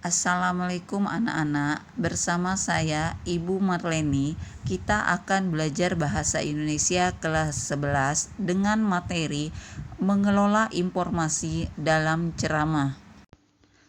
Assalamualaikum anak-anak, bersama saya Ibu Marleni. Kita akan belajar bahasa Indonesia kelas 11 dengan materi mengelola informasi dalam ceramah.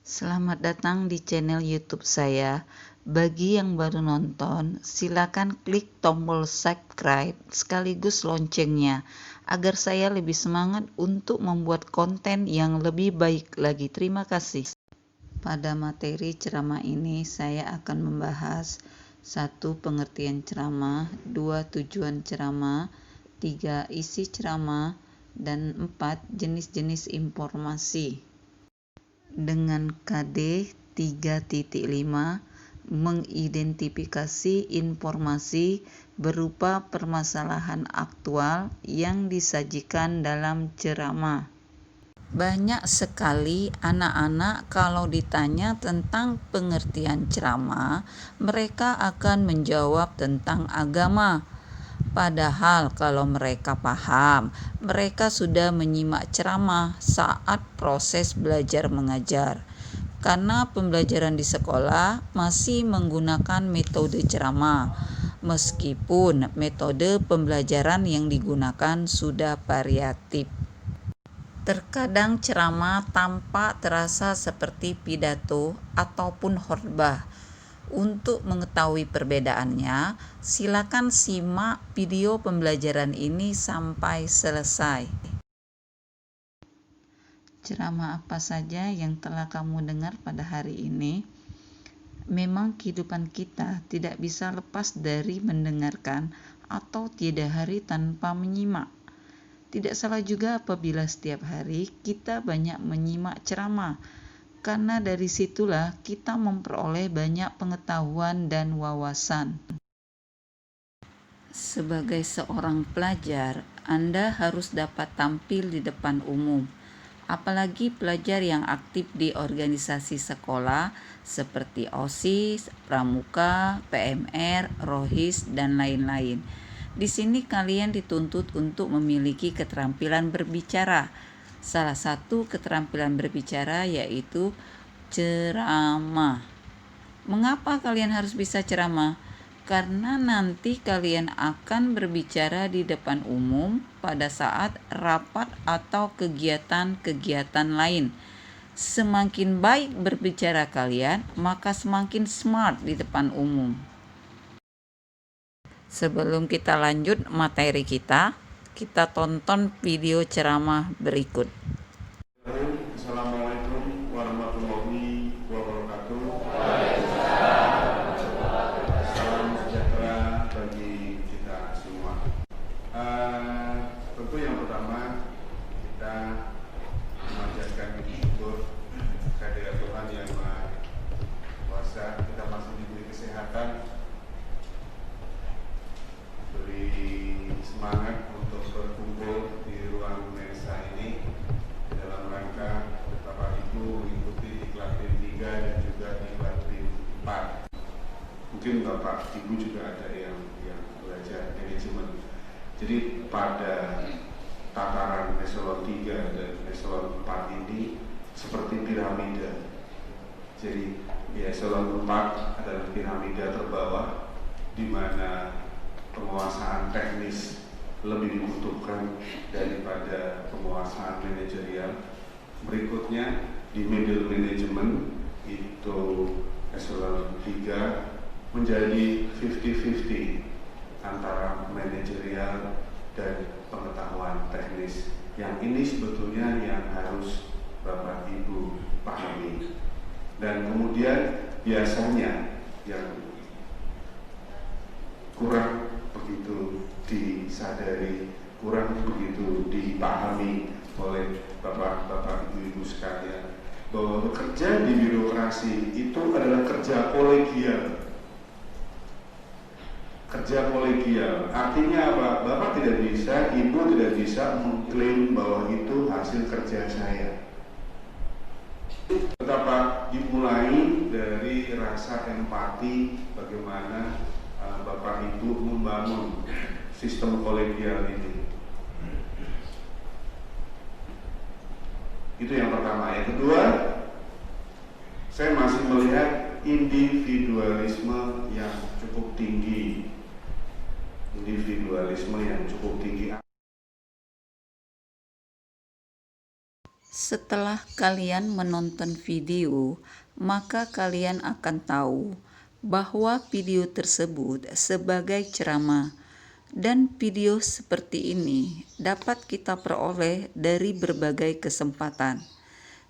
Selamat datang di channel YouTube saya. Bagi yang baru nonton, silakan klik tombol subscribe sekaligus loncengnya agar saya lebih semangat untuk membuat konten yang lebih baik lagi. Terima kasih. Pada materi ceramah ini saya akan membahas 1. Pengertian ceramah, 2. Tujuan ceramah, 3. Isi ceramah, dan 4. Jenis-jenis informasi. Dengan KD 3.5 mengidentifikasi informasi berupa permasalahan aktual yang disajikan dalam ceramah. Banyak sekali anak-anak kalau ditanya tentang pengertian ceramah, mereka akan menjawab tentang agama. Padahal kalau mereka paham, mereka sudah menyimak ceramah saat proses belajar mengajar. Karena pembelajaran di sekolah masih menggunakan metode ceramah, meskipun metode pembelajaran yang digunakan sudah variatif. Terkadang ceramah tampak terasa seperti pidato ataupun khotbah. Untuk mengetahui perbedaannya, silakan simak video pembelajaran ini sampai selesai. Ceramah apa saja yang telah kamu dengar pada hari ini? Memang kehidupan kita tidak bisa lepas dari mendengarkan atau tiada hari tanpa menyimak. Tidak salah juga apabila setiap hari kita banyak menyimak ceramah, karena dari situlah kita memperoleh banyak pengetahuan dan wawasan. Sebagai seorang pelajar, Anda harus dapat tampil di depan umum, apalagi pelajar yang aktif di organisasi sekolah seperti OSIS, Pramuka, PMR, Rohis, dan lain-lain. Di sini kalian dituntut untuk memiliki keterampilan berbicara. Salah satu keterampilan berbicara yaitu ceramah. Mengapa kalian harus bisa ceramah? Karena nanti kalian akan berbicara di depan umum pada saat rapat atau kegiatan-kegiatan lain. Semakin baik berbicara kalian, maka semakin smart di depan umum. Sebelum kita lanjut materi kita tonton video ceramah berikut. Assalamualaikum warahmatullahi wabarakatuh. Salam sejahtera bagi kita semua. Tentu yang pertama kita memanjatkan syukur kehadirat Tuhan yang Maha Kuasa. Kita masih diberi kesehatan, beri semangat untuk berkumpul di ruang mensa ini dalam rangka Bapak Ibu mengikuti Diklatip 3 dan juga Diklatip 4. Mungkin Bapak Ibu juga ada yang belajar manajemen. Jadi pada tataran eselon 3 dan eselon 4 ini seperti piramida. Jadi di eselon 4 adalah piramida terbawah, di mana penguasaan teknis lebih dibutuhkan daripada penguasaan manajerial. Berikutnya di middle management itu eselon 3 menjadi 50-50 antara manajerial dan pengetahuan teknis. Yang ini sebetulnya yang harus Bapak Ibu pahami. Dan kemudian biasanya yang kurang begitu disadari, kurang begitu dipahami oleh bapak-bapak, ibu-ibu sekalian, bahwa bekerja di birokrasi itu adalah kerja kolegial. Kerja kolegial artinya apa? Bapak tidak bisa, ibu tidak bisa mengklaim bahwa itu hasil kerja saya. Betapa dimulai dari rasa empati, bagaimana Bapak Ibu membangun sistem kolegial ini. Itu yang pertama. Yang kedua, saya masih melihat individualisme yang cukup tinggi. Setelah kalian menonton video, maka kalian akan tahu bahwa video tersebut sebagai ceramah, dan video seperti ini dapat kita peroleh dari berbagai kesempatan.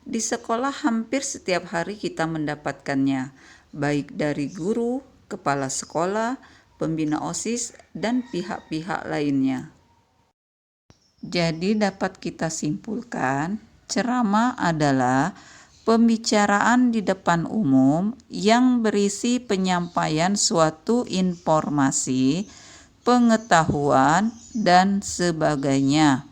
Di sekolah hampir setiap hari kita mendapatkannya, baik dari guru, kepala sekolah, pembina OSIS, dan pihak-pihak lainnya. Jadi dapat kita simpulkan, ceramah adalah pembicaraan di depan umum yang berisi penyampaian suatu informasi, pengetahuan, dan sebagainya.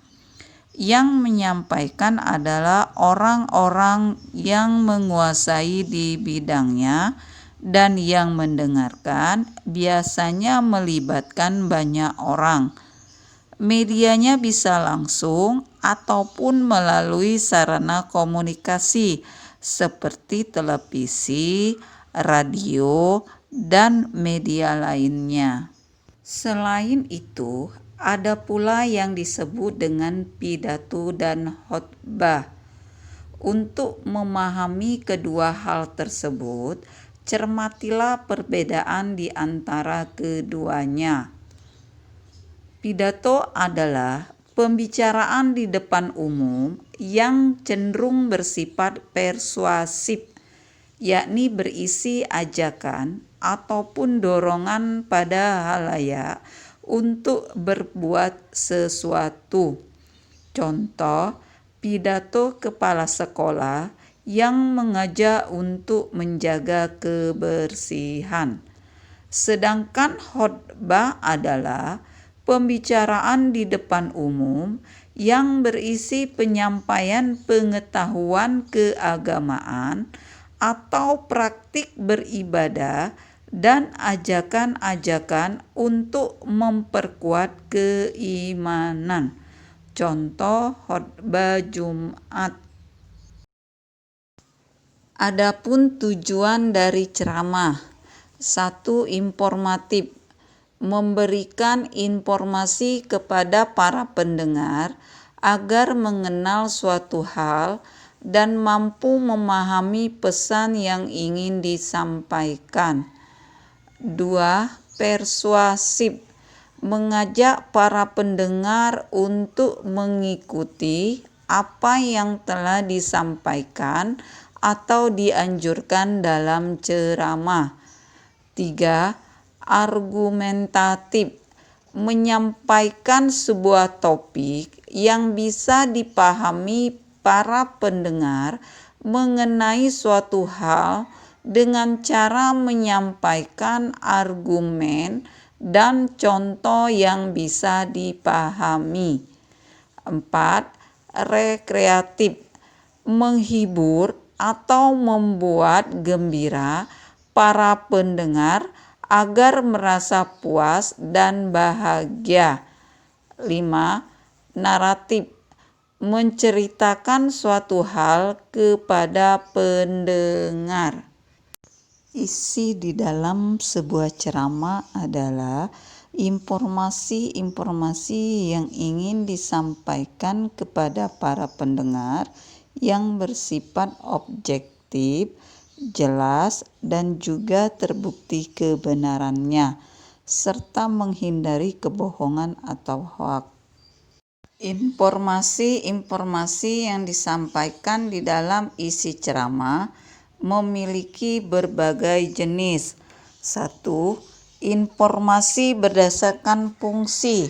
Yang menyampaikan adalah orang-orang yang menguasai di bidangnya, dan yang mendengarkan biasanya melibatkan banyak orang. Medianya bisa langsung ataupun melalui sarana komunikasi seperti televisi, radio, dan media lainnya. Selain itu, ada pula yang disebut dengan pidato dan khotbah. Untuk memahami kedua hal tersebut, cermatilah perbedaan di antara keduanya. Pidato adalah pembicaraan di depan umum yang cenderung bersifat persuasif, yakni berisi ajakan ataupun dorongan pada halayak untuk berbuat sesuatu. Contoh, pidato kepala sekolah yang mengajak untuk menjaga kebersihan. Sedangkan khotbah adalah pembicaraan di depan umum yang berisi penyampaian pengetahuan keagamaan atau praktik beribadah dan ajakan-ajakan untuk memperkuat keimanan. Contoh khotbah Jumat. Adapun tujuan dari ceramah: 1. Informatif, memberikan informasi kepada para pendengar agar mengenal suatu hal dan mampu memahami pesan yang ingin disampaikan. 2. Persuasif, mengajak para pendengar untuk mengikuti apa yang telah disampaikan atau dianjurkan dalam ceramah. 3. Argumentatif, menyampaikan sebuah topik yang bisa dipahami para pendengar mengenai suatu hal dengan cara menyampaikan argumen dan contoh yang bisa dipahami. 4. Rekreatif, menghibur atau membuat gembira para pendengar agar merasa puas dan bahagia. 5. Naratif, menceritakan suatu hal kepada pendengar. Isi di dalam sebuah ceramah adalah informasi-informasi yang ingin disampaikan kepada para pendengar yang bersifat objektif, jelas, dan juga terbukti kebenarannya, serta menghindari kebohongan atau hoaks. Informasi-informasi yang disampaikan di dalam isi ceramah memiliki berbagai jenis. 1. Informasi berdasarkan fungsi,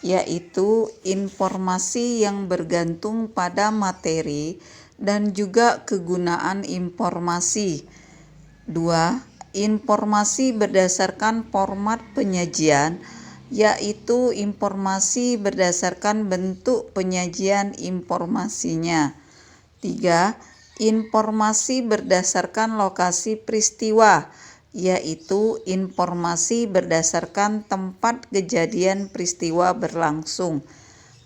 yaitu informasi yang bergantung pada materi dan juga kegunaan informasi. 2. Informasi berdasarkan format penyajian, yaitu informasi berdasarkan bentuk penyajian informasinya. 3. Informasi berdasarkan lokasi peristiwa, yaitu informasi berdasarkan tempat kejadian peristiwa berlangsung.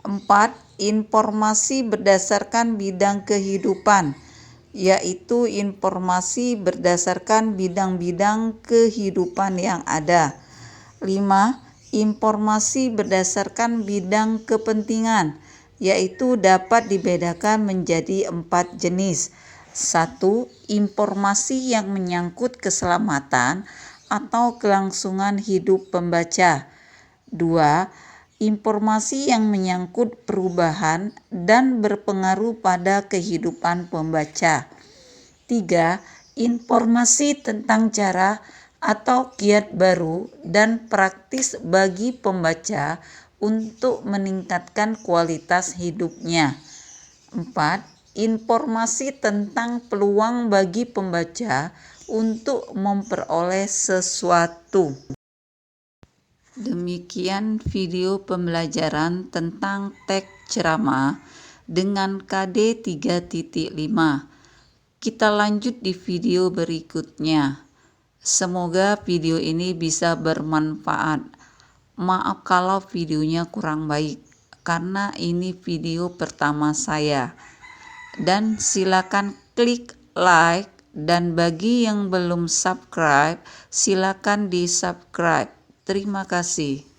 4. Informasi berdasarkan bidang kehidupan, yaitu informasi berdasarkan bidang-bidang kehidupan yang ada. 5. Informasi berdasarkan bidang kepentingan, yaitu dapat dibedakan menjadi 4 jenis. 1. Informasi yang menyangkut keselamatan atau kelangsungan hidup pembaca. 2. Informasi yang menyangkut perubahan dan berpengaruh pada kehidupan pembaca. 3. Informasi tentang cara atau kiat baru dan praktis bagi pembaca untuk meningkatkan kualitas hidupnya. 4. Informasi tentang peluang bagi pembaca untuk memperoleh sesuatu. Demikian video pembelajaran tentang teks ceramah dengan KD 3.5. Kita lanjut di video berikutnya. Semoga video ini bisa bermanfaat. Maaf kalau videonya kurang baik, karena ini video pertama saya. Dan silakan klik like, dan bagi yang belum subscribe, silakan di subscribe. Terima kasih.